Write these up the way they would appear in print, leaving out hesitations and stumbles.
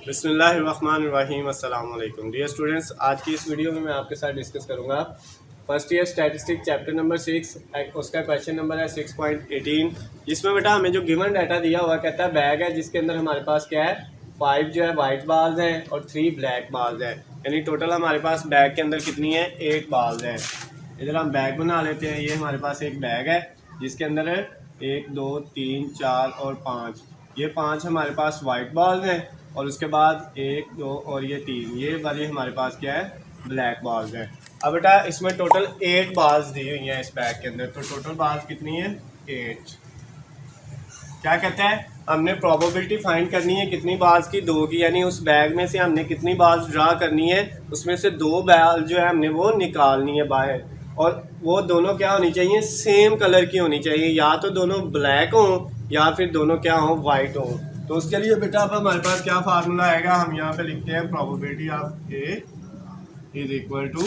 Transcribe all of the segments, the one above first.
बिस्मिल्लाहिर्रहमानिर्रहीम। अस्सलाम वालेकुम डियर स्टूडेंट्स, आज की इस वीडियो में मैं आपके साथ डिस्कस करूंगा first year statistic chapter number 6। उसका क्वेश्चन नंबर है 6.18, जिसमें बेटा हमें जो गिवन डाटा दिया हुआ कहता है बैग है जिसके अंदर हमारे पास क्या है 5 जो है वाइट बाल्स हैं और 3 ब्लैक बाल्स हैं, यानी टोटल हमारे पास बैग के अंदर कितनी है 8 बाल्स हैं। इधर हम बैग बना लेते हैं। ये हमारे पास एक बैग है जिसके अंदर है 1 2 3 4 और 5। ये 5 हमारे पास वाइट बॉल्स हैं और उसके बाद 1 2 और ये 3, ये वाली हमारे पास क्या है ब्लैक बॉल्स हैं। अब बेटा इसमें टोटल 8 बाल्स दी हुई हैं इस बैग के अंदर, तो टोटल बाल्स कितनी है 8। क्या कहता है हमने प्रोबेबिलिटी फाइंड करनी है कितनी बाल्स की, 2 की, यानी उस बैग में से हमने कितनी बाल्स ड्रा करनी है, उसमें से 2 बाल जो है हमने वो निकालनी है बाहर, और वो दोनों क्या होनी चाहिए सेम कलर की होनी चाहिए, या तो दोनों ब्लैक हों या फिर दोनों क्या हों वाइट हों। तो उसके लिए बेटा अब हमारे पास क्या फार्मूला आएगा, हम यहाँ पे लिखते हैं probability of A is equal to,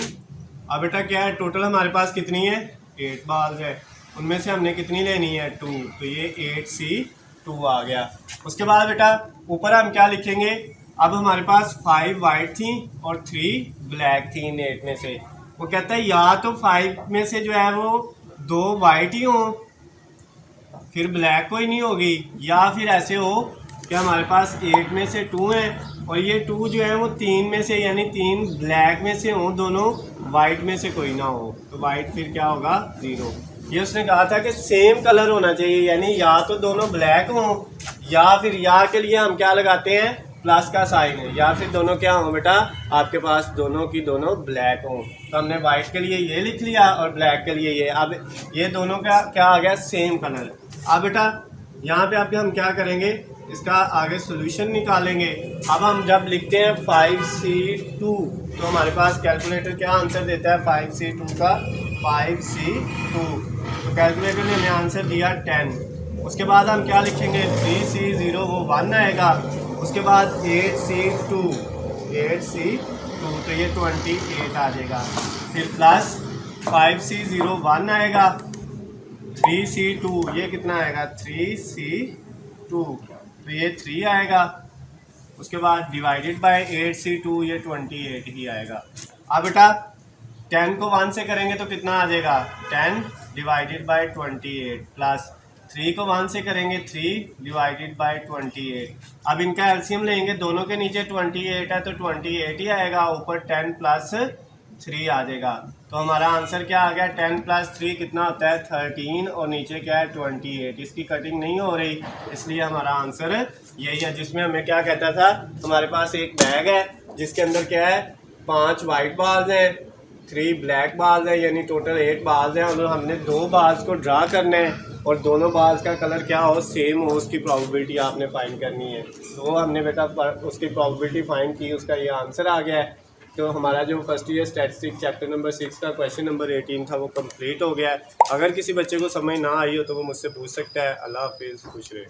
अब बेटा क्या है टोटल हमारे पास कितनी है 8 बाल्स है, उनमें से हमने कितनी लेनी है 2, तो ये 8C2 आ गया। उसके बाद बेटा ऊपर हम क्या लिखेंगे, अब हमारे पास 5 वाइट थी और 3 ब्लैक थी इन 8 में से। वो कहता है या तो 5 में से जो है वो 2 वाइट ही हों फिर ब्लैक कोई नहीं होगी, या फिर ऐसे हो कि हमारे पास 8 में से 2 हैं और ये 2 जो है वो 3 में से यानी 3 ब्लैक में से हों, दोनों वाइट में से कोई ना हो, तो वाइट फिर क्या होगा 0। ये उसने कहा था कि सेम कलर होना चाहिए, यानी या तो दोनों ब्लैक हों या फिर या के लिए हम क्या लगाते हैं प्लस का साइन है, या फिर दोनों क्या हों बेटा आपके पास दोनों की दोनों ब्लैक हों। तो हमने वाइट के लिए ये लिख लिया और ब्लैक के लिए ये। अब ये दोनों का क्या आ गया सेम कलर। अब बेटा यहाँ पे आपके हम क्या करेंगे, इसका आगे सॉल्यूशन निकालेंगे। अब हम जब लिखते हैं 5C2 तो हमारे पास कैलकुलेटर क्या आंसर देता है 5C2 का 5C2, तो कैलकुलेटर ने हमें आंसर दिया 10। उसके बाद हम क्या लिखेंगे 3C0 वो 1 आएगा, उसके बाद 8C2 तो ये 28 आ जाएगा, फिर प्लस 5C0 1 आएगा, 3C2 ये कितना आएगा 3C2 तो ये 3 आएगा, उसके बाद डिवाइडेड बाय 8C2 ये 28 ही आएगा। अब बेटा 10 को 1 से करेंगे तो कितना आ जाएगा 10 डिवाइडेड बाय 28 प्लस 3 को 1 से करेंगे 3 डिवाइडेड बाय 28। अब इनका एलसीएम लेंगे, दोनों के नीचे 28 है तो 28 ही आएगा, ऊपर 10 प्लस 3 आ जाएगा। तो हमारा आंसर क्या आ गया 10 प्लस 3 कितना होता है 13 और नीचे क्या है 28। इसकी कटिंग नहीं हो रही इसलिए हमारा आंसर यही है। जिसमें हमें क्या कहता था हमारे पास एक बैग है जिसके अंदर क्या है 5 वाइट बाल्स हैं 3 ब्लैक बाल्स हैं, यानी टोटल 8 बाल्स हैं, और हमने 2 बाल्स को ड्रा करना है और दोनों बाल्स का कलर क्या हो सेम हो, उसकी प्रोबेबिलिटी आपने फाइंड करनी है। तो हमने बेटा उसकी प्रोबेबिलिटी फाइंड की, उसका ये आंसर आ गया है। तो हमारा जो first year statistic chapter number 6 का क्वेश्चन नंबर 18 था वो कंप्लीट हो गया है। अगर किसी बच्चे को समझ ना आई हो तो वो मुझसे पूछ सकता है। अल्लाह हाफिज़, खुश रहे।